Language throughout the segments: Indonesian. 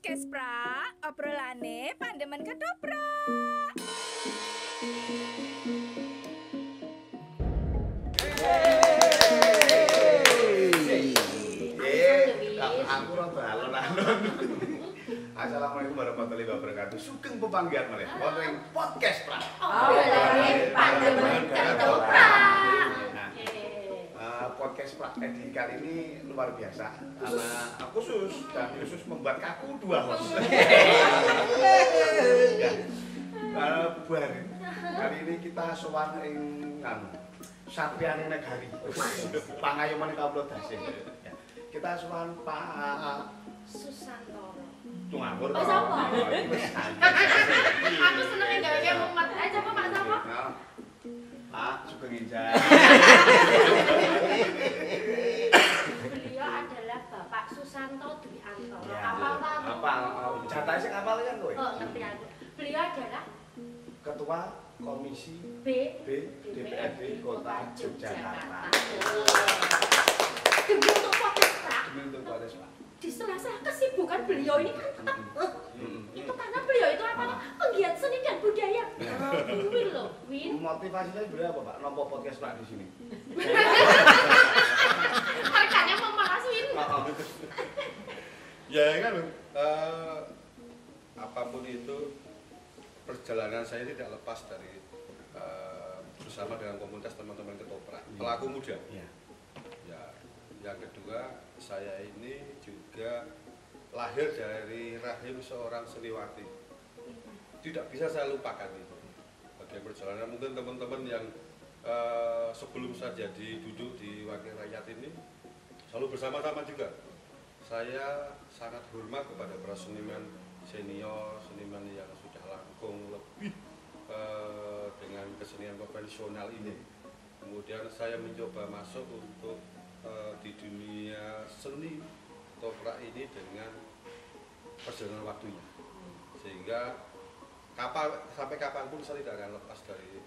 podcast pra, obrolane pandemen ketoprak. Aku rada alon-alon. Assalamualaikum warahmatullahi wabarakatuh. Sugeng pepanggihan malih wonten podcast pra. Obrolane pandemen ketoprak. Podcast pra edisi kali ini luar biasa karena khusus dan khusus membuat kaku dua host. Kali ini kita sowan ing Satriane Negari. Pangayoman kawula dasih. Kita sowan Pak Susantoro. Tungawur. Oh, sapa? Aku seneng gawe mumet. Coba Pak sapa? Pak Sugeng Injak. Beliau adalah Bapak Susanto Dwi Antoro. Ya, Apal ta? apal. Jatahe sing apal kan kowe? Oh, ngerti aku. Beliau adalah Ketua Komisi B DPRD Kota Yogyakarta. Demi untuk podcast Pak. Demi untuk podcast Pak. Di sela-sela kesibukan beliau ini kan tetap itu karena beliau itu apa penggiat seni dan budaya. Win loh, Win. Motivasinya sebenarnya apa Pak? Nompo podcast Pak di sini. Harganya memalas Win. Ya kan, apapun itu perjalanan saya tidak lepas dari bersama dengan komunitas teman-teman ketoprak, pelaku muda. Iya. Ya, yang kedua saya ini juga lahir dari rahim seorang seniwati. Tidak bisa saya lupakan itu. Bagian perjalanan mungkin teman-teman yang sebelum saya jadi duduk di Wakil Rakyat ini selalu bersama-sama juga. Saya sangat hormat kepada para seniman senior, seniman yang sudah langkung lebih dengan kesenian konvensional ini. Kemudian saya mencoba masuk untuk di dunia seni ketoprak ini dengan perjalanan waktunya, sehingga sampai kapanpun saya tidak akan lepas dari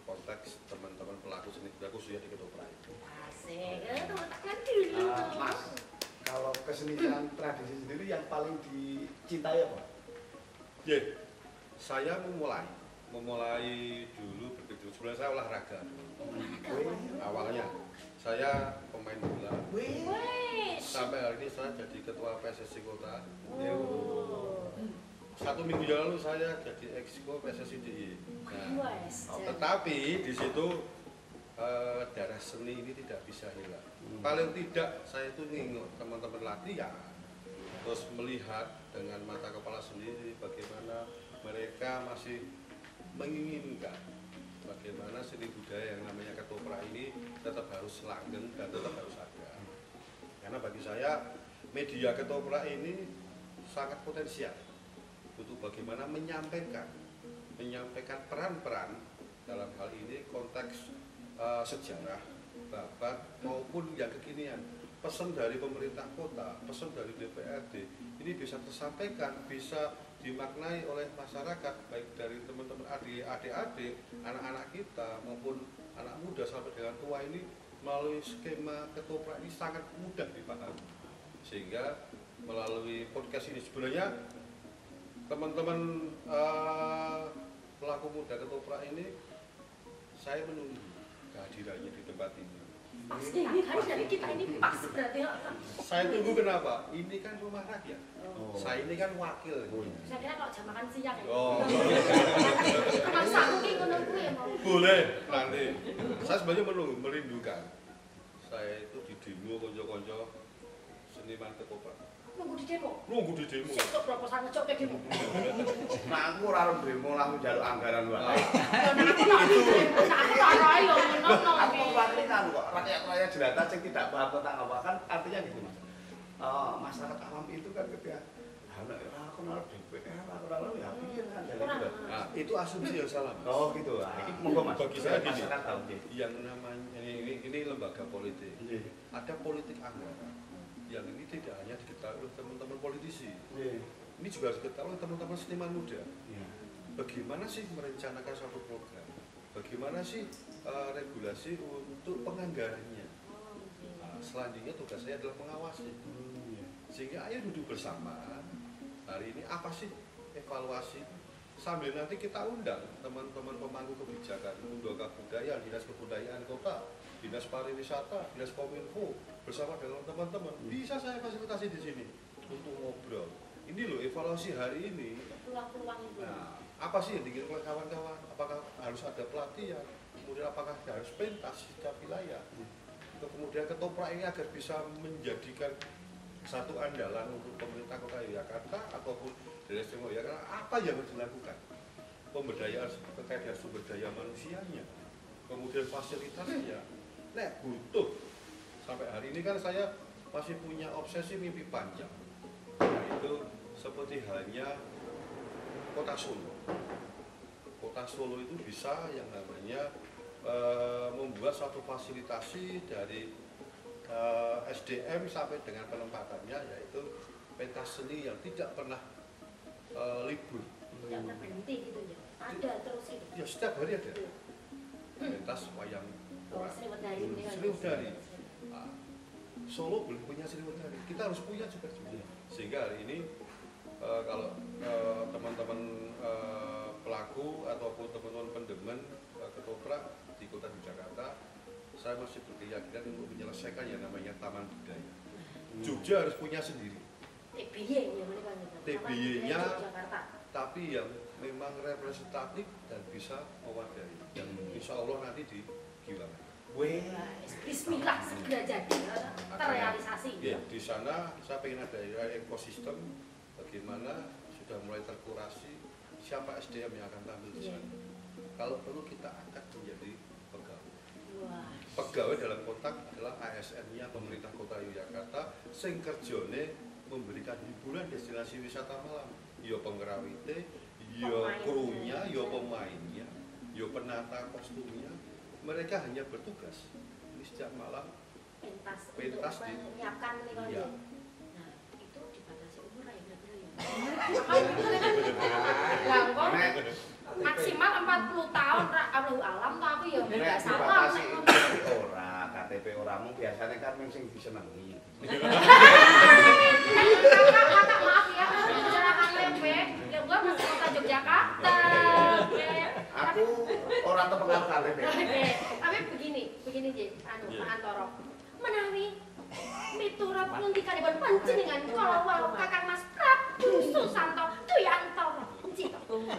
konteks teman-teman pelaku seni budaya khususnya di ketoprak itu. Asik, teman-teman dulu. Mas, kalau kesenian tradisi sendiri yang paling dicintai apa? Ya, saya memulai dulu begitu. Sebenarnya saya olahraga awalnya. Saya pemain bola. Sampai hari ini saya jadi ketua PSSI Kota. Satu minggu yang lalu saya jadi exco PSSI DIY. Nah, tetapi di situ darah seni ini tidak bisa hilang. Paling tidak saya itu nengok teman-teman latihan, terus melihat dengan mata kepala sendiri bagaimana mereka masih menginginkan bagaimana seni budaya yang namanya ketoprak ini tetap harus langgeng dan tetap harus ada. Karena bagi saya media ketoprak ini sangat potensial untuk bagaimana menyampaikan peran-peran dalam hal ini konteks sejarah, babat maupun yang kekinian. Pesan dari pemerintah kota, pesan dari DPRD ini bisa tersampaikan, bisa dimaknai oleh masyarakat, baik dari teman-teman adik-adik, anak-anak kita maupun anak muda sampai dengan tua ini melalui skema ketoprak ini sangat mudah dipahami. Sehingga melalui podcast ini sebenarnya teman-teman pelaku muda ketoprak ini saya menunggu kehadirannya di tempat ini. Pas hari dari kita ini pas berarti. Saya tunggu kenapa? Ini kan rumah rakyat. Saya ini kan wakil. Saya kira kalau jam makan siang ya. Oh. Mas aku ki ngono kuwi ya mau. Boleh nanti. Saya sebenarnya merindukan. Saya itu di demo konco-konco seniman ketoprak. Nunggu di demo. Nunggu di demo. Kok proposal ngecok ke demo. Nah, aku ora demo langsung njaluk anggaran wae. Aku tak ora yo ngono. Aku mewakilkan kok rakyat jelata yang tidak paham tentang apa kan artinya gitu Mas. Masyarakat awam itu kan ketika aku kenal DPR, aku kenal ya pikir kan dari itu. Nah, itu asumsi yang salah. Oh gitu. Ini monggo Mas. Bagi saya gini, masyarakat tahu yang namanya ini lembaga politik. Ada politik anggaran. Yang ini tidak hanya diketahui oleh teman-teman politisi. Ini juga diketahui oleh teman-teman seniman muda. Bagaimana sih merencanakan suatu program? Bagaimana sih regulasi untuk penganggarannya? Selanjutnya tugas saya adalah mengawasi. Sehingga ayo duduk bersama, hari ini apa sih evaluasi, sambil nanti kita undang teman-teman pemangku kebijakan, lembaga budaya, dinas kebudayaan kota, dinas pariwisata, dinas kominfo, bersama dengan teman-teman bisa saya fasilitasi di sini untuk ngobrol. Ini loh evaluasi hari ini. Peluang-peluang itu. Nah, apa sih yang diinginkan oleh kawan-kawan? Apakah harus ada pelatihan? Kemudian apakah harus pentas setiap wilayah? Kemudian ketoprak ini agar bisa menjadikan satu andalan untuk pemerintah Kota Yogyakarta ataupun daerah istimewa Yogyakarta, apa yang harus dilakukan? Pemberdayaan terkait dengan sumber daya manusianya, kemudian fasilitasnya. Nah, butuh. Sampai hari ini kan saya masih punya obsesi mimpi panjang, yaitu seperti halnya Kota Solo. Kota Solo itu bisa yang namanya membuat satu fasilitasi dari SDM sampai dengan penempatannya, yaitu pentas seni yang tidak pernah libur. Tidak pernah berhenti gitu ya. Ada terus itu. Ya setiap hari ada. Pentas wayang Sriwedari ini kan. Sriwedari. Solo belum punya Sriwedari. Kita harus punya juga. Sehingga hari ini kalau teman-teman pelaku ataupun teman-teman pendemen ketoprak di Kota Yogyakarta, saya masih berkeyakinan untuk menyelesaikan yang namanya Taman Budaya. Jogja harus punya sendiri. TBY yang mana kan? TBY-nya Jakarta. tapi yang memang representatif dan bisa mewadai. Dan insya Allah nanti di Giwangan. Bismillah segera jadi terrealisasi. Ya, di sana saya pengen ada ekosistem bagaimana sudah mulai terkurasi siapa SDM yang akan tampil di sana. Kalau perlu kita angkat menjadi pegawai. Pegawai dalam kontrak adalah ASN-nya pemerintah Kota Yogyakarta sing kerjone memberikan hiburan destinasi wisata malam. Yo penggerawite, yo krunya, yo pemainnya, yo penata kostumnya. Mereka hanya bertugas ini setiap malam pentas di menyiapkan nih ya. Nah, itu dibatasi umur ya berarti ya. Lah kok maksimal 40 tahun Allahu alam tuh aku ya enggak salah. KTP oramu biasanya kan sing disenengi. Kakak maaf ya, bicara KTP, ya gua masih Kota Yogyakarta. Aku orang terpengaruh KTP. Tapi begini Ji, Pak Antoro. Menawi miturut pundi kalipun panjenengan kala Kakang Mas Prabu Susanto Duyantoro.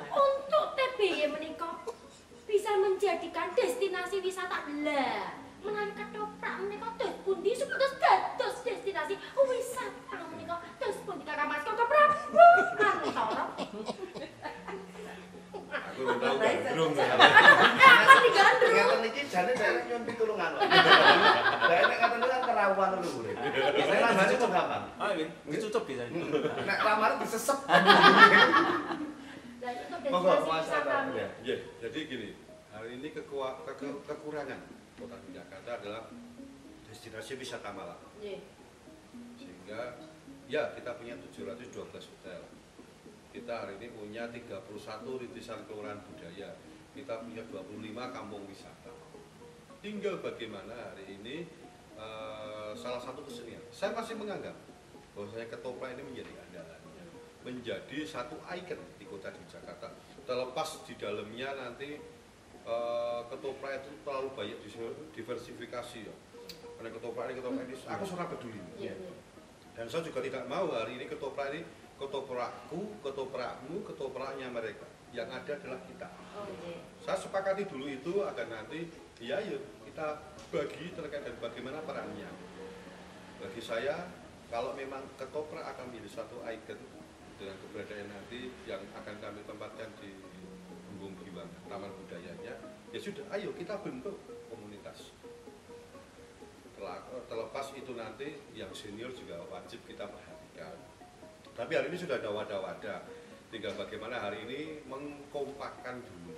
Untuk TBY menika bisa menjadikan destinasi wisata lah. Menawi ketoprak menika dos pundi supados dados destinasi wisata menika dos pundi Kakang Mas Prabu Antoro. Aku belum tahu kan, belum tahu. Akan digandrung. Ngeten iki jane saya nyuwun pitulungan. Lah nek ngaten kan kerawan lho urip. Saya lambane kok gampang. Ah, ini cucup bisa. Nek lamar disesep. Dan itu Monggo, destinasi Mas wisata. Anton. Ya, jadi gini, hari ini kekurangan Kota Yogyakarta adalah destinasi wisata malam. Sehingga ya kita punya 712 hotel. Kita hari ini punya 31 rintisan kelurahan budaya. Kita punya 25 kampung wisata. Tinggal bagaimana hari ini salah satu kesenian. Saya masih menganggap bahwa saya ketoprak ini menjadi andalan, menjadi satu ikon di Kota Yogyakarta. Terlepas di dalamnya nanti ketoprak itu terlalu banyak diversifikasi ya. Karena ketoprak ini aku sangat peduli. Dan saya juga tidak mau hari ini ketoprak ini ketoprakku, ketoprakmu, ketopraknya mereka. Yang ada adalah kita. Saya sepakati dulu itu agar nanti ya yuk kita bagi terkait dengan bagaimana perannya. Bagi saya kalau memang ketoprak akan menjadi satu ikon dengan keberadaan nanti yang akan kami tempatkan di Embung Giwangan, Taman Budayanya, ya sudah, ayo kita bentuk komunitas. Terlepas itu nanti yang senior juga wajib kita perhatikan. Tapi hari ini sudah ada wadah-wadah. Tinggal bagaimana hari ini mengkompakkan dulu.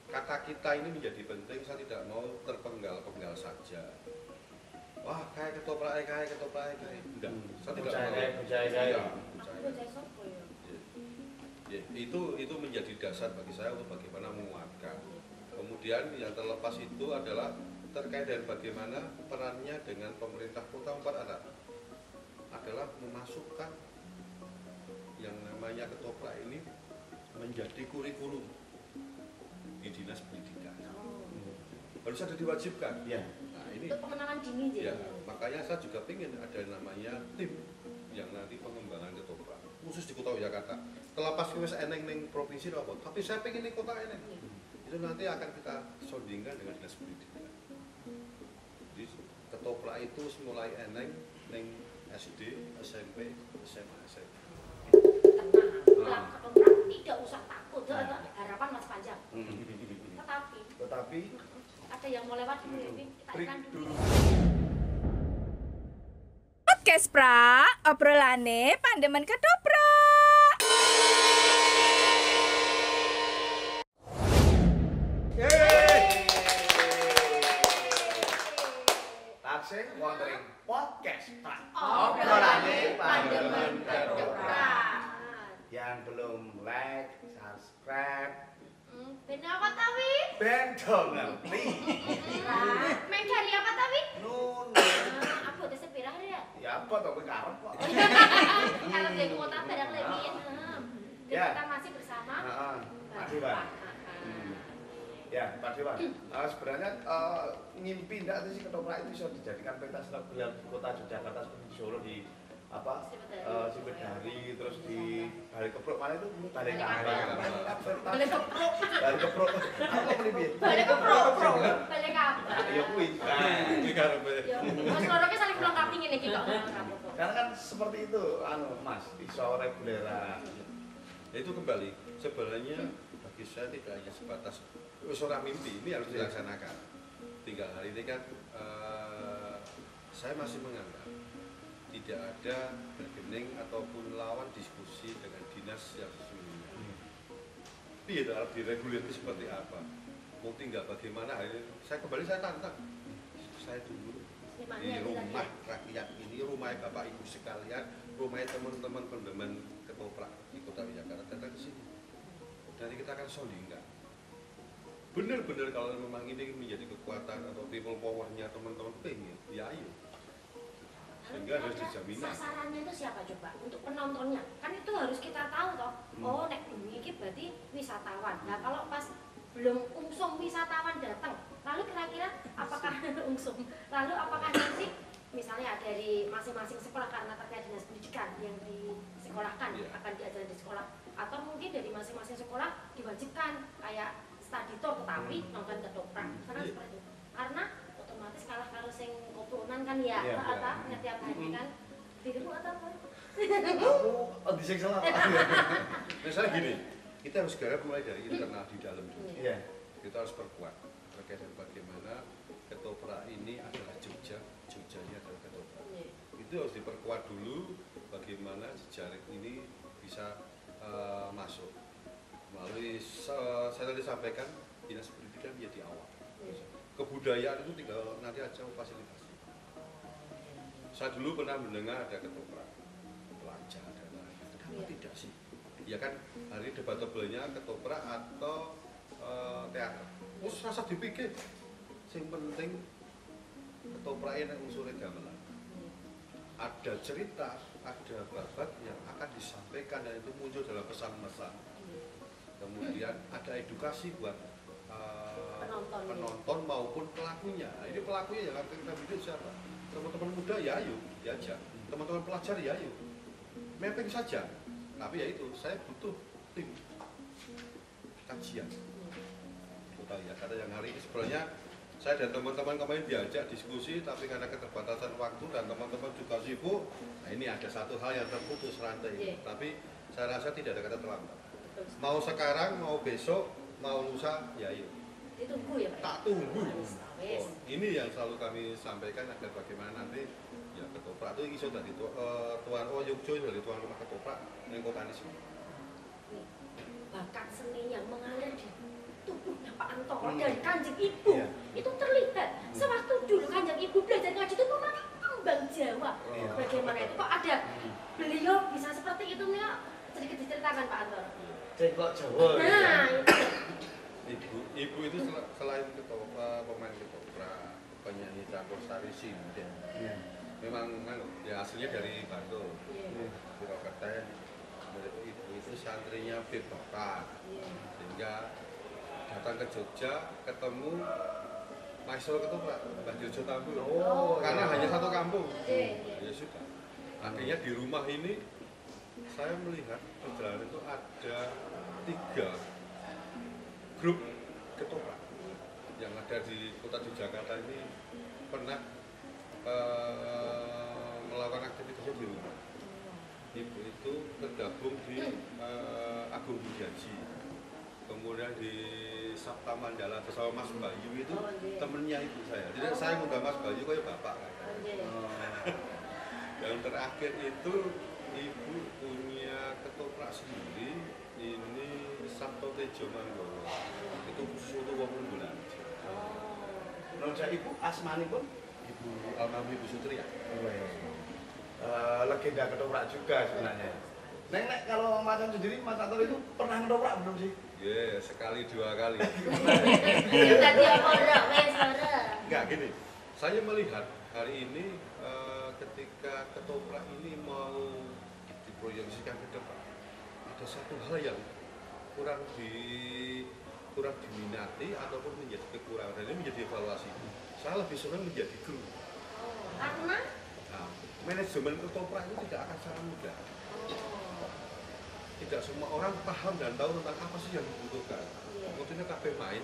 Kata kita ini menjadi penting, saya tidak mau terpenggal-penggal saja. Wah, kayak ketoprak. Enggak, saya tidak mau. Ya, itu menjadi dasar bagi saya untuk bagaimana menguatkan. Kemudian yang terlepas itu adalah terkait dengan bagaimana perannya dengan pemerintah Kota Empat Anak adalah memasukkan yang namanya ketoprak ini menjadi kurikulum di dinas pendidikan. Harus ada diwajibkan. Iya. Nah ini Untuk pengenalan dini ya, jadi. makanya saya juga ingin ada namanya tim yang nanti pengembangan ketoprak khusus di Kota Yogyakarta. Terlepas wis eneng ning provinsi apa, tapi saya pengen di kota eneng. Itu nanti akan kita soundingkan dengan dinas pendidikan. Jadi ketoprak itu mulai eneng ning SD, SMP, SMA, SMP. Tenang, ketoprak tidak usah takut, harapan masih panjang. Tetapi Ada yang mau lewat dulu ya, kita break ikan dulu. dulu. Podcast pra, obrolane pandemen ketoprak. Taksih wondering podcast Pak. Obrolane pandemen ketoprak. Yang belum like, subscribe, Ben apa tawi? ben dong ngerti. Main cari apa tawi? Nun. Aku udah sepirah ya. Ya apa toh kowe karep kok. Kalau dari kota barang lebih. Dan Ya. kita masih bersama. Heeh. Pak Dewan. Ya, Pak Dewan. Sebenarnya ngimpi ndak sih ketoprak itu bisa dijadikan pentas lagu kota Yogyakarta seperti di Solo di apa Sibedari, terus di Balik Keprok mana itu Balik Keprok Balik keprok. Balik Keprok apa ini Balik keprok. Balik apa? ya kuwi Ini karepe. Ya, Mas Loroknya saling melengkapi ngene iki kok. karena kan seperti itu Mas iso reguleran Ya, itu kembali sebenarnya bagi saya tidak hanya sebatas seorang mimpi, ini harus dilaksanakan. Tinggal hari ini kan saya masih menganggap tidak ada bargaining ataupun lawan diskusi dengan dinas yang sesungguhnya. Tapi ya dalam diregulir itu seperti apa? Mau tinggal bagaimana? Saya tantang. Saya dulu di rumah rakyat ini, rumah bapak ibu sekalian, rumah teman-teman pendemen ketoprak di Kota Yogyakarta, datang ke sini. Nanti kita akan soundingkan. Benar-benar kalau memang ini menjadi kekuatan atau people powernya teman-teman pengen, ya ayo. Sehingga harus dijaminan. Sasarannya itu siapa coba? Untuk penontonnya. Kan itu harus kita tahu toh. Oh, nek bumi ini berarti wisatawan. Nah, kalau pas belum ungsum wisatawan datang, lalu kira-kira apakah ungsum? Lalu apakah nanti misalnya dari masing-masing sekolah karena terkait dinas pendidikan yang disekolahkan akan diajarkan di sekolah, atau mungkin dari masing-masing sekolah diwajibkan kayak study tour tetapi nonton ketoprak. Karena seperti itu. Karena otomatis kalah karo sing koplonan kan ya, apa tiap hari kan dirimu atau apa? aku disiksa lah Misalnya gini, kita harus garap mulai dari internal di dalam dulu. iya Kita harus perkuat terkait dengan bagaimana ketoprak ini adalah Jogjanya adalah ketoprak. Itu harus diperkuat dulu bagaimana jejaring ini bisa masuk melalui saya tadi sampaikan dinas pendidikan ya di awal. Kebudayaan itu tinggal nanti aja fasilitasi. Saya dulu pernah mendengar ada ketoprak pelajar dan lain-lain. Kenapa tidak sih? Ya kan hari debatable-nya ketoprak atau teater. Terus rasa dipikir. Yang penting ketoprak ini unsurnya gamelan. Ada cerita, ada babat yang akan disampaikan dan itu muncul dalam pesan-pesan. Kemudian ada edukasi buat penonton maupun pelakunya. Nah, ini pelakunya yang akan kita bikin siapa? Teman-teman muda ya ayo, diajak. Teman-teman pelajar ya ayo. Mapping saja. Tapi ya itu, saya butuh tim kajian. Kota Yogyakarta yang hari ini sebenarnya saya dan teman-teman kemarin diajak diskusi, tapi karena keterbatasan waktu dan teman-teman juga sibuk, nah ini ada satu hal yang terputus rantai. Tapi saya rasa tidak ada kata terlambat. Mau sekarang, mau besok, mau lusa, ya ayo. Ditunggu ya Pak? Tak tunggu. Oh, ini yang selalu kami sampaikan agar bagaimana nanti ya ketoprak itu iso dari tuan Yogyo dari tuan rumah ketoprak yang kota ini sini. Bakat seni yang mengalir di tubuhnya Pak Antoro dari Kanjeng Ibu itu terlihat. Sewaktu dulu Kanjeng Ibu belajar ngaji itu memakai kembang Jawa. Bagaimana itu kok ada beliau bisa seperti itu nih? Sedikit diceritakan Pak Antoro. cengkok Jawa Nah, Ibu itu selain pemain ketoprak, penyanyi campur sari sinden. Memang ya aslinya dari Bantul, Purwokerto. Ibu itu santrinya Ketoprak, sehingga datang ke Jogja ketemu Maestro Ketoprak, Mbah Jojo Tambur. Karena hanya satu kampung. Ya sudah. Akhirnya di rumah ini saya melihat perjalanan itu ada 3 grup ketoprak yang ada di kota Yogyakarta ini pernah melakukan aktivitasnya di rumah. Ibu itu tergabung di Agung Budiaji, kemudian di Sabta Mandala bersama Mas Bayu itu temennya ibu saya. Jadi saya ngundang Mas Bayu kayak bapak kan. Yang terakhir itu ibu punya ketoprak sendiri, ini Sabto Tejo Manggowo. Itu khusus untuk wong bulan. Menurut saya ibu asmani pun Ibu almarhum Ibu Sutri ya. Legenda ketoprak juga sebenarnya. Neng kalau Mas Anton sendiri, Mas Anton itu pernah ketoprak belum sih? Ya, sekali 2 kali. Enggak gini, saya melihat hari ini ketika ketoprak ini mau diproyeksikan ke depan, ada satu hal yang kurang diminati ataupun menjadi kekurangan, dan ini menjadi evaluasi. Saya lebih senang menjadi guru. Karena Nah, manajemen ketoprak itu tidak akan sangat mudah. Tidak semua orang paham dan tahu tentang apa sih yang dibutuhkan. Maksudnya kabeh main,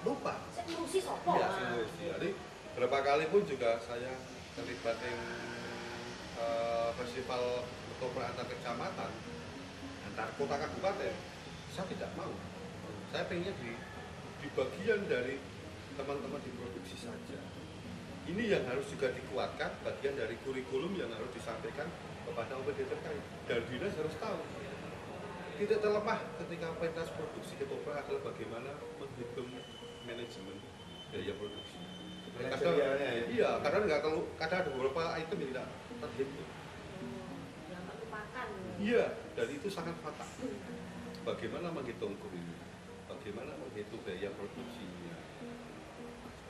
lupa. ngurusi sopo. Iya, sih. Jadi berapa kali pun juga saya terlibat di festival ketoprak antar kecamatan, antar kota kabupaten. Saya tidak mau. Saya pengennya di bagian dari teman-teman di produksi saja. Ini yang harus juga dikuatkan, bagian dari kurikulum yang harus disampaikan kepada OPD terkait. Dan dinas harus tahu. Tidak terlemah ketika pentas produksi ketoprak adalah bagaimana menghitung manajemen biaya produksi. Kadang, iya, kadang nggak terlalu, kadang ada beberapa item yang tidak terhitung. Yang terlupakan. Iya, dan itu sangat fatal. Bagaimana menghitung kuri, bagaimana menghitung biaya produksinya.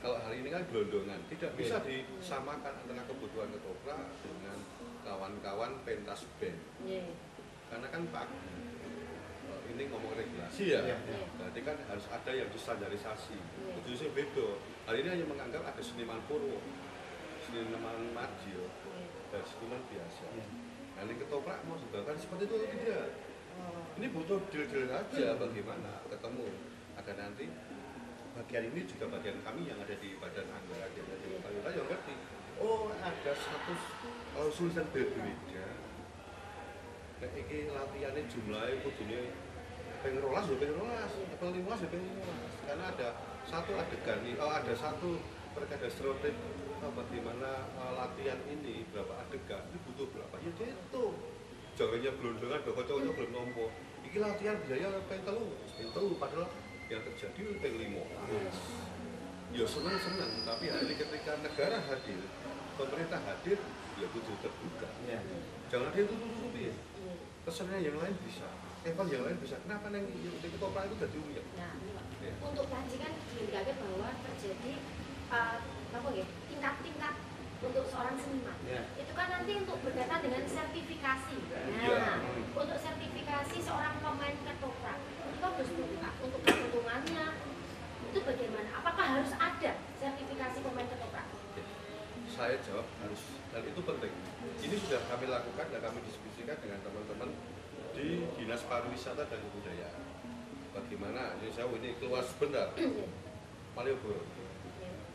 Kalau hari ini kan gelondongan, tidak bisa disamakan antara kebutuhan ketoprak dengan kawan-kawan pentas band. Karena kan Pak, ini ngomong regulasi ya, berarti kan harus ada yang distandarisasi. Khususnya beda. Hari ini hanya menganggap ada seniman purwo, seniman madio, dan seniman biasa. Nah, ini ketoprak mau dikembangkan seperti itu atau tidak? Ini butuh deal-deal aja bagaimana ketemu agar nanti bagian ini juga bagian kami yang ada di badan anggaran yang ada di Bapak yang ngerti. Oh, ada satu klausul yang berbeda. Nek iki latihannya jumlahnya kudune pengen rolas ya pengen rolas, pengen 15 ya pengen 15. Karena ada satu adegan nih, ada satu terkait stereotip bagaimana latihan ini berapa adegan, ini butuh berapa? Ya itu. Jangannya gelondongan, cowok-cowoknya belum nompo. Iki latihan biaya pengen telu, padahal yang terjadi pengen 5. Ya senang, tapi hari ini ketika negara hadir, pemerintah hadir, ya butuh terbuka. Jangan dia tutup-tutupi. Kesannya yang lain bisa, yang lain bisa. Kenapa yang ketoprak itu jadi umum? Nah, untuk pancingan diindahkan bahwa terjadi tingkat-tingkat untuk seorang seniman. Itu kan nanti untuk berkaitan dengan sertifikasi. Nah, untuk sertifikasi seorang pemain ketoprak itu harus dibuka untuk keuntungannya. Itu bagaimana? Apakah harus ada sertifikasi pemain ketoprak? Saya jawab harus, dan itu penting. Ini sudah kami lakukan dan kami diskusikan dengan teman-teman di Dinas Pariwisata dan Kebudayaan. Bagaimana? Ini saya ini keluar sebentar. Malioboro.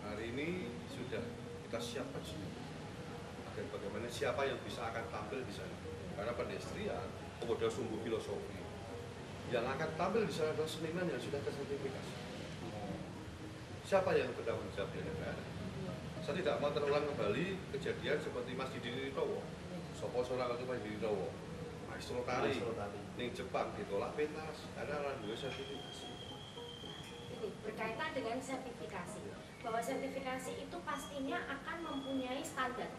Hari ini sudah kita siapkan semua. Agar bagaimana siapa yang bisa akan tampil di sana. Karena pedestrian, kemudian sumbu filosofi. Yang akan tampil di sana adalah seniman yang sudah tersertifikasi. Siapa yang bertanggung jawab di negara? Saya tidak mau terulang kembali kejadian seperti Mas Didi Nitowo. Sopo seorang itu Mas Didi Nitowo, maestro tari, ning Jepang ditolak pentas karena orang dua sertifikasi. Ini berkaitan dengan sertifikasi, bahwa sertifikasi itu pastinya akan mempunyai standar.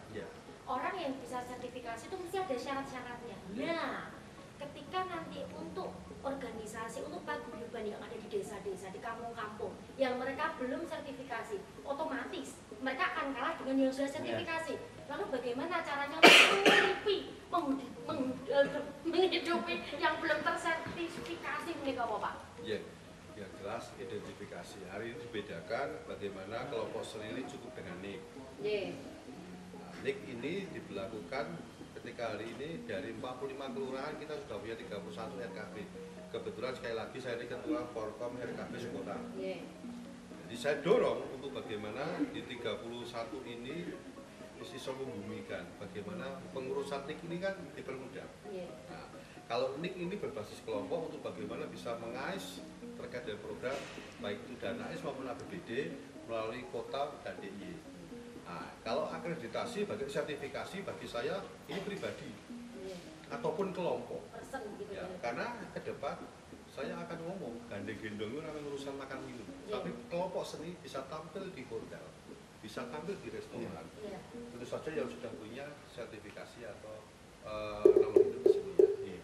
Orang yang bisa sertifikasi itu mesti ada syarat-syaratnya. Nah, ketika nanti untuk organisasi, untuk paguyuban yang ada di desa-desa, di kampung-kampung yang mereka belum sertifikasi, otomatis mereka akan kalah dengan yang sudah sertifikasi. Lalu bagaimana caranya menghidupi SOP yang belum tersertifikasi menika apa, Pak? Ya, yang jelas identifikasi. Hari ini dibedakan bagaimana kelompok seni ini cukup dengan NIK. Nah, NIK ini diberlakukan ketika hari ini dari 45 kelurahan kita sudah punya 31 RKB. Kebetulan sekali lagi saya ini ketua Forkom RKB Sekota. Jadi saya dorong untuk bagaimana di 31 ini bisa membumikan bagaimana pengurusan NIK ini kan dipermudah. Nah, kalau NIK ini berbasis kelompok untuk bagaimana bisa mengais terkait dengan program baik itu dana AIS maupun APBD melalui kota dan DIY. Nah, kalau akreditasi bagi sertifikasi bagi saya ini pribadi ataupun kelompok. Ya, karena ke depan saya akan ngomong gandeng-gendong itu namanya urusan makan minum. Tapi kelompok seni bisa tampil di hotel, bisa tampil di restoran. Tentu saja yang sudah punya sertifikasi atau nomor hidup seni.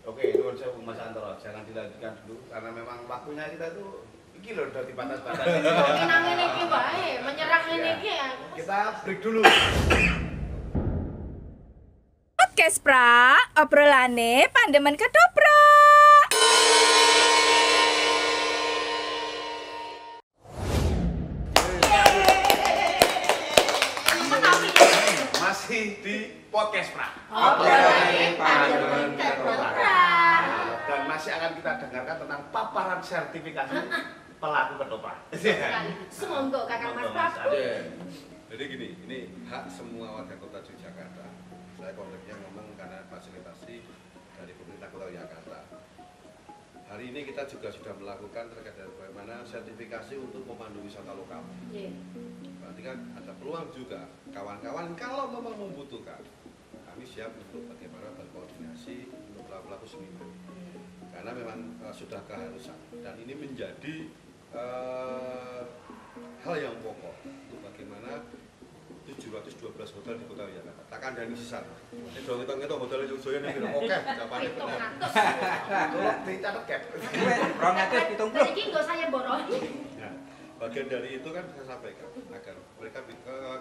Oke, nuwun sewu Mas Antoro, jangan dilanjutkan dulu karena memang waktunya kita tuh iki lho udah dibatas-batasi. Kok ngene iki wae, menyerah ngene iki ya. Kita break dulu. Podcast pra, obrolane pandemen ketoprak. Masih di podcast pra. Obrolane pandemen ketoprak. Dan masih akan kita dengarkan tentang paparan sertifikasi pelaku ketoprak. Semoga Kakang Mas Mas Prabu. Jadi gini, ini hak semua warga kota Yogyakarta. Saya konteksnya ngomong karena fasilitasi dari pemerintah kota Yogyakarta. Hari ini kita juga sudah melakukan terkait dengan bagaimana sertifikasi untuk pemandu wisata lokal. Berarti kan ada peluang juga kawan-kawan kalau memang membutuhkan, kami siap untuk bagaimana berkoordinasi untuk pelaku seniman. Karena memang sudah keharusan dan ini menjadi hal yang pokok untuk bagaimana 712 hotel di kota Yogyakarta. Takkan dari sisa. Ini dong kita hotel Jogja ini oke, jawabannya benar. Tolong dicatat Cap. Jadi iki nggo saya borong. Nah, bagian dari itu kan saya sampaikan agar mereka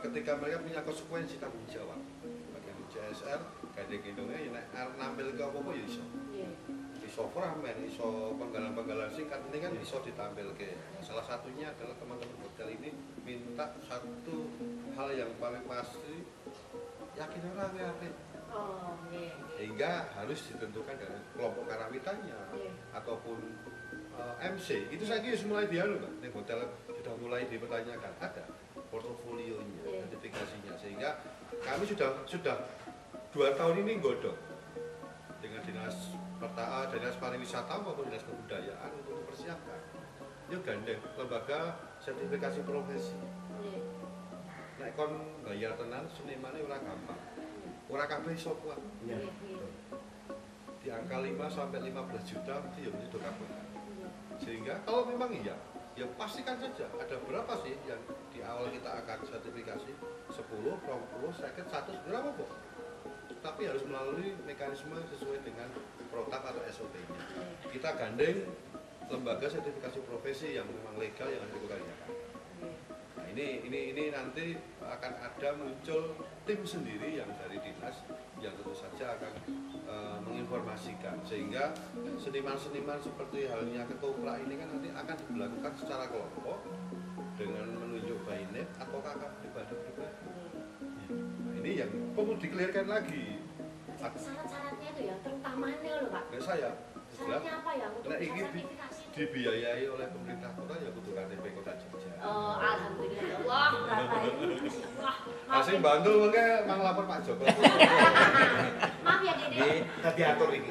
ketika mereka punya konsekuensi tanggung jawab. Bagian CSR, gandeng-gendongnya ya nampil ke apa ya iso. Iso framen, iso penggalan-penggalan singkat ini kan iso ditampilke. Salah satunya adalah teman-teman hotel ini minta satu hal yang paling pasti yakin orang ya. Sehingga harus ditentukan dari kelompok karawitannya ataupun MC. Itu saya kira mulai dialog, Pak. Di hotel sudah mulai dipertanyakan ada portofolionya, sertifikasinya. Sehingga kami sudah 2 tahun ini godok dengan dinas pariwisata maupun dinas kebudayaan untuk mempersiapkan. Ini gandeng lembaga sertifikasi profesi. Nek kon bayar tenan senimane ora gampang. Ora kabeh iso kuat. Di angka 5 sampai 15 juta itu ya mesti kabeh. Sehingga kalau memang iya, ya pastikan saja ada berapa sih yang di awal kita akan sertifikasi 10, 20, 50, 100 berapa kok. Tapi harus melalui mekanisme sesuai dengan protap atau SOP-nya. Kita gandeng lembaga sertifikasi profesi yang memang legal yang ada di Kota Yogyakarta. Nah, ini nanti akan ada muncul tim sendiri yang dari dinas yang tentu saja akan menginformasikan sehingga seniman-seniman seperti halnya ketoprak ini kan nanti akan dilakukan secara kelompok dengan menunjuk by name atau kakak pribadi-pribadi. Nah, ini yang perlu dikelirkan lagi. Syarat-syaratnya itu ya, terutamanya loh Pak. Dan saya Syaratnya apa ya untuk nah, bisa ini sertifikasi? dibiayai oleh pemerintah kota ya kudu KTP Kota Jogja. Oh, alhamdulillah ya Allah, berapa ini? Masya Allah. Masih bantu makanya mang lapor Pak Joko. Maaf ya Dede. Tadi atur ini.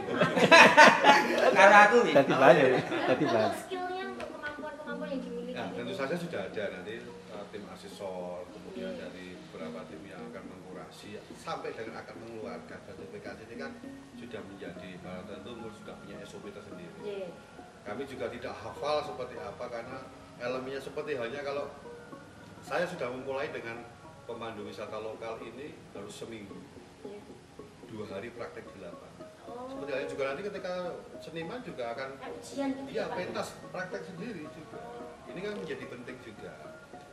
Karena aku nih. Tadi banyak, tadi Untuk banyak. skillnya, untuk kemampuan-kemampuan yang dimiliki. Nah, tentu saja sudah ada nanti tim asesor, kemudian dari beberapa tim yang akan mengkurasi sampai dengan akan mengeluarkan sertifikasi ini kan sudah menjadi barang tentu sudah punya SOP tersendiri. Kami juga tidak hafal seperti apa karena elemennya seperti halnya kalau saya sudah memulai dengan pemandu wisata lokal ini harus seminggu, 2 hari praktek di lapangan. Seperti halnya juga nanti ketika seniman juga akan Ujian gitu iya Pak. pentas praktek sendiri juga. Ini kan menjadi penting juga.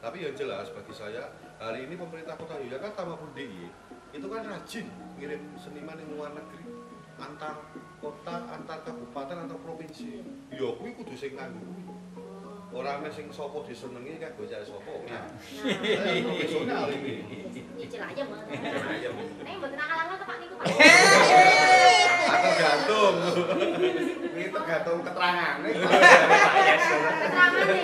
Tapi yang jelas bagi saya hari ini pemerintah Kota Yogyakarta maupun DIY itu kan rajin ngirim seniman yang luar negeri. antar kota, antar kabupaten, antar provinsi. Ya kuwi kudu sing nganggo kuwi. Ora ana sing sapa disenengi kan bocah sapa. Nah, profesional ini. Nyicil aja mah. Nek mboten akal-akal tepak niku Pak. Tergantung. Ini tergantung keterangane. Keterangane.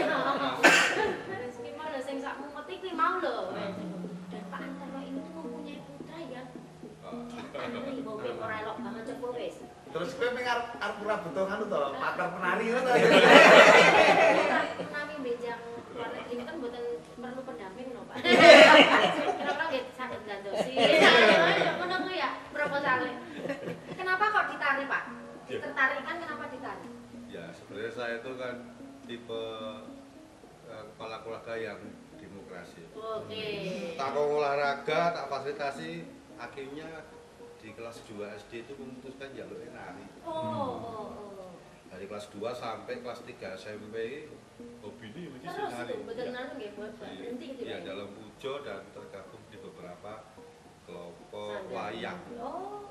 Rezeki mau lho sing sak mumet iki mau lho. Dan Pak Antara ini tuh mempunyai putra ya. Antri mobil ora elok banget coba wis. Terus kowe mung arep ora butuh anu to, pakar penari ngono. Nami benjang luar negeri ini kan mboten perlu pendamping lho Pak. Kira-kira nggih saged ngandosi. Ngono kuwi ya proposalnya. Kenapa kok ditari Pak? Tertarikan kenapa ditari? Ya sebenarnya saya itu kan tipe kepala keluarga yang demokrasi. Oke. Tak mau olahraga, tak fasilitasi, akhirnya di kelas 2 SD itu memutuskan jalurnya nari. Oh. Dari kelas 2 sampai kelas 3 SMP hobi ini mesti Terus nari. itu betul nari nggih buat berhenti gitu Ya ya. dalam pujo dan tergabung di beberapa kelompok Sanggar. wayang. Oh.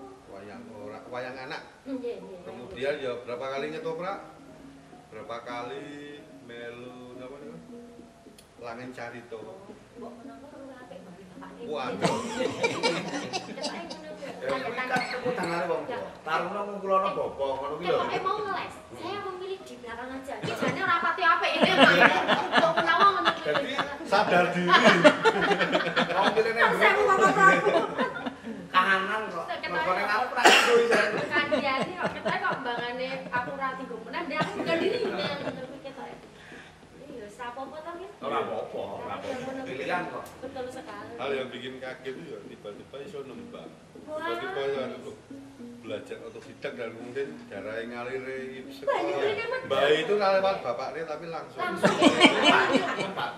Wayang anak. Nggih. Kemudian ya berapa kali ngetoprak? Berapa kali melu apa namanya? Langen Carito. Mbok menapa perlu apik Pak bapakne. Waduh. Ya kuwi kan tangane wong tua. Taruna ngungkulono bapa ngono kuwi lho. Pokoke mau ngeles. Saya memilih di belakang aja. Iki jane ora pati apik ini Pak. Menawa ngono kuwi. Jadi sadar diri. Wong pilih ning Saya mau Prabu. kahanan kok. Pokoknya ngarep ra iso iso. Kandiani kok ketek kok mbangane aku ra digo menan dia aku bukan diri ngono ketok. Iya, sapopo to nggih? Ora apa-apa, ora apa-apa. Pilihan kok. Betul sekali. Hal yang bikin kaget itu ya tiba-tiba iso nembang. Wah. Tiba-tiba ya belajar otodidak dan kemudian darah yang ngalir Mbak, sekolah. ini kan Mbak itu lewat bapaknya tapi langsung. Tempat.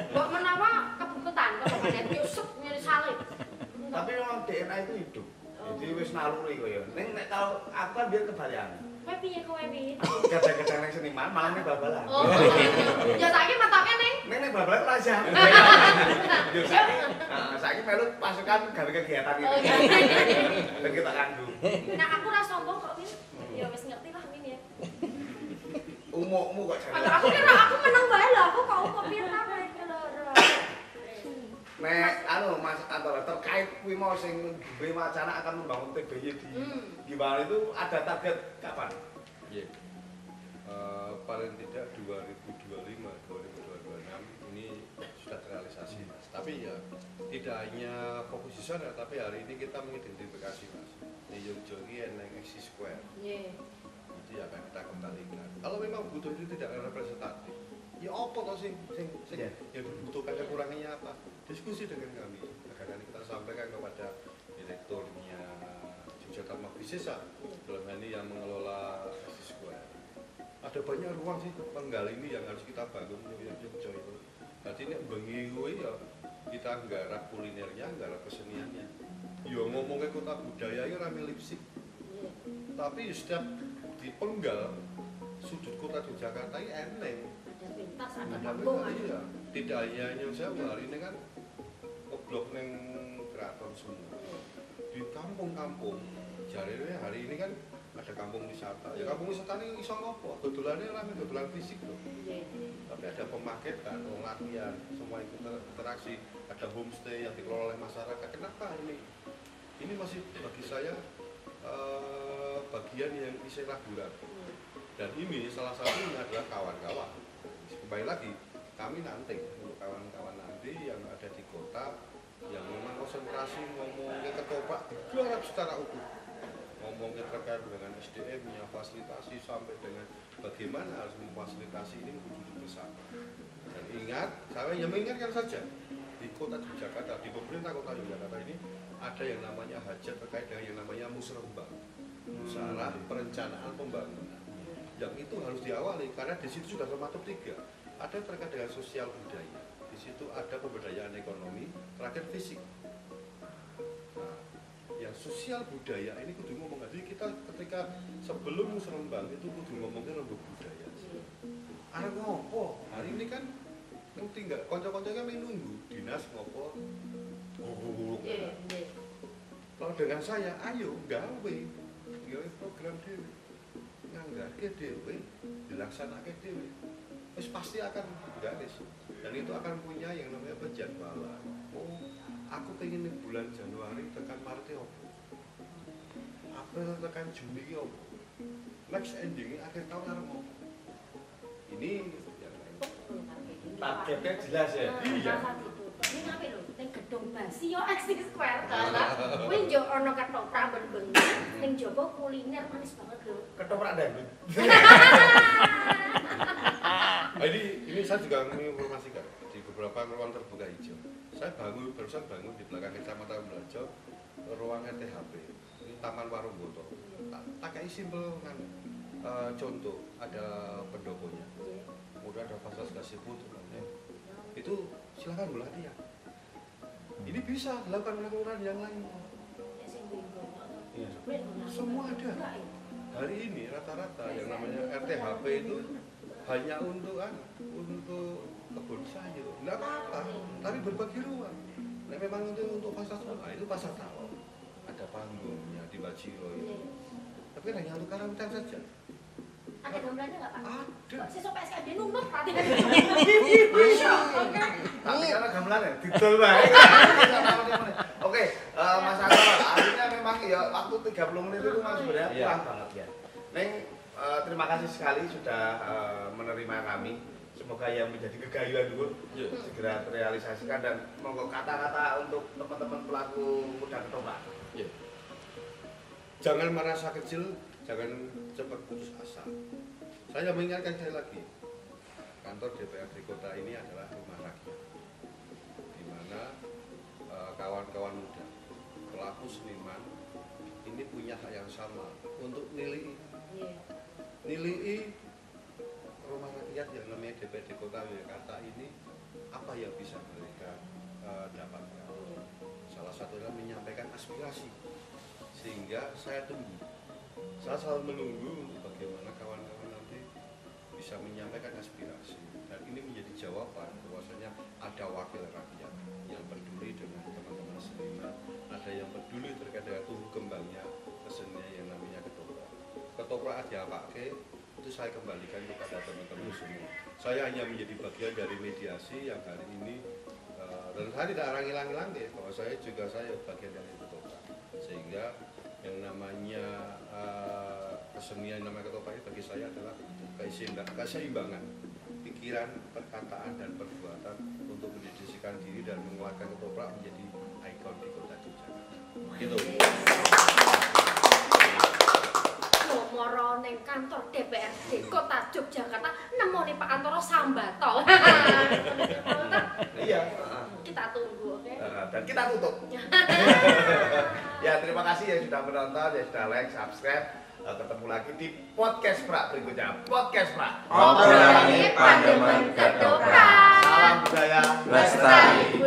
Mbok menawa kebukutan kok ada nyusuk nyari salib. Tapi memang DNA itu hidup. Jadi wis naluri kok ya. Ning nek kalau aku kan biar kebayang. Kowe piye kowe piye? Kadang-kadang ning seniman malah ning babalan. Oh. Ya saiki matoke ning. Ning babalan raja. Yo saiki melu pasukan gawe kegiatan Oh ini. iya. Dan kita kanggo. Nah aku ra sombong kok Min. Ya wis ngerti lah Min ya. Umukmu kok jane. Aku kira aku menang bae lho, aku kok umum piye ta kowe lho. Nek anu Mas Antara terkait kuwi mau sing duwe wacana akan membangun TBY di Bali itu ada target kapan? Iya. Paling tidak 2025, 2026 ini sudah terrealisasi Mas. Tapi ya tidak hanya fokus di sana, tapi hari ini kita mengidentifikasi Mas. Di Yogyakarta yang Exi Square. Iya. Itu yang akan kita kembalikan. Kalau memang butuh itu tidak representatif, ya apa toh sing Iya. yang dibutuhkan kekurangannya apa? Diskusi dengan kami. Akan kita sampaikan kepada direkturnya Yogyakarta Mabisesa dalam hal ini yang mengelola Exi Square. Ada banyak ruang sih penggal ini yang harus kita bangun di Jogja itu. Berarti ini bengi kuwi ya kita nggarap kulinernya, nggarap keseniannya. Ya ngomongnya kota budaya ini rame lipsik. Iya. Tapi setiap dipenggal sudut kota Yogyakarta ini eneng. Ada pintas, ada Ada kampung, benar, ada. iya. Tidak hanya yang Jawa, hari ini kan ngeblok neng keraton semua. Di kampung-kampung, jarene hari ini kan ada kampung wisata. Ya kampung wisata ini iso ngopo? Dodolannya rame dodolan fisik loh. Iya. Tapi ada pemaketan, latihan, semua ikut interaksi. Ada homestay yang dikelola oleh masyarakat. Kenapa ini? Ini masih bagi saya bagian yang istilah ragu. Dan ini salah satunya adalah kawan-kawan. Kembali lagi, kami nanti untuk kawan-kawan nanti yang ada di kota yang memang konsentrasi ngomong ke ketoprak digarap secara utuh, ngomong terkait dengan SDM-nya, fasilitasi sampai dengan bagaimana harus memfasilitasi ini duduk bersama. Dan ingat, saya yang mengingatkan saja di kota Yogyakarta, di pemerintah kota Yogyakarta ini ada yang namanya hajat terkait dengan yang namanya musrembang, musyawarah perencanaan pembangunan. Yang itu harus diawali karena di situ sudah termaktub 3. Ada terkait dengan sosial budaya, di situ ada pemberdayaan ekonomi, terakhir fisik. Nah, yang sosial budaya ini kudu ngomong, jadi kita ketika sebelum musrembang itu kudu ngomongin lembut budaya. Ada ngopo? Hari ini kan yang tinggal konco-konconya menunggu dinas ngopo. Iya. Kalau dengan saya, ayo gawe. dhewe. Nganggarke dhewe, dilaksanake dhewe. Wis pasti akan garis. Dan itu akan punya yang namanya penjadwalan. Oh, aku pengen nih bulan Januari tekan Maret opo. April tekan Juni opo. Next endingnya akhir tahun arep opo. Ini yang lain. Targetnya jelas ya. Iya. Ini ngapain lho? Ning gedung Basi yo Axis Square ta. Kuwi yo ana ketoprak ben-ben. Ning jaba kuliner manis banget lho. Ketoprak dangdut. Ini saya juga menginformasikan di beberapa ruang terbuka hijau. Saya barusan bangun di belakang Kecamatan Belajo ruang RTHP. Ini Taman Warung Boto. Tak kayak simpel kan. Contoh ada pendoponya. Kemudian ada fasilitas kasih putu. Itu silakan berlatih ya. Ini bisa dilakukan laporan yang lain. Iya. Semua ada. Hari ini rata-rata yang namanya RTHP itu hanya untuk kebun saja. Enggak apa-apa, tapi berbagi ruang. Nah, memang untuk pasar nah, itu pasar tahu. Ada panggungnya di Bajiro itu. Tapi hanya untuk karawitan saja. Ada gambarnya nggak Pak? Ada. Siswa PSKD nunut Pak. Tapi karena gamelannya didol bae. Oke, Mas Anwar, akhirnya memang ya waktu 30 menit itu memang sebenarnya kurang banget ya. Neng, terima kasih sekali sudah menerima kami. Semoga yang menjadi kegayuan dulu segera terrealisasikan dan monggo kata-kata untuk teman-teman pelaku kuda ketoprak. Jangan merasa kecil, jangan cepat putus asa. Saya mengingatkan sekali lagi, kantor DPRD kota ini adalah rumah rakyat, di mana kawan-kawan muda, pelaku seniman ini punya hak yang sama untuk nilai rumah rakyat yang namanya DPRD Kota Yogyakarta ini apa yang bisa mereka dapatkan. Salah satunya menyampaikan aspirasi, sehingga saya selalu menunggu bagaimana kawan-kawan nanti bisa menyampaikan aspirasi, dan ini menjadi jawaban bahwasanya ada wakil rakyat yang peduli dengan teman-teman seniman, ada yang peduli terkait dengan tumbuh kembangnya kesenian yang namanya ketoprak. Ketoprak dipakai itu saya kembalikan kepada teman-teman semua. Saya hanya menjadi bagian dari mediasi yang hari ini dan saya tidak hilang-hilang bahwa saya bagian dari ketoprak, sehingga yang namanya kesenian namanya ketoprak bagi saya adalah keseimbangan pikiran, perkataan dan perbuatan untuk mendedikasikan diri dan mengeluarkan ketoprak menjadi ikon di kota Yogyakarta. Gitu. Moro ning kantor DPRD Kota Yogyakarta nemoni Pak Antoro Sambato. Iya. Kita tunggu, oke? Dan kita tutup. Ya, terima kasih yang sudah menonton, yang sudah like, subscribe. Ketemu lagi di podcast Prak berikutnya. Podcast Prak. Obrolan Pandemen Ketoprak. Salam budaya Lestari.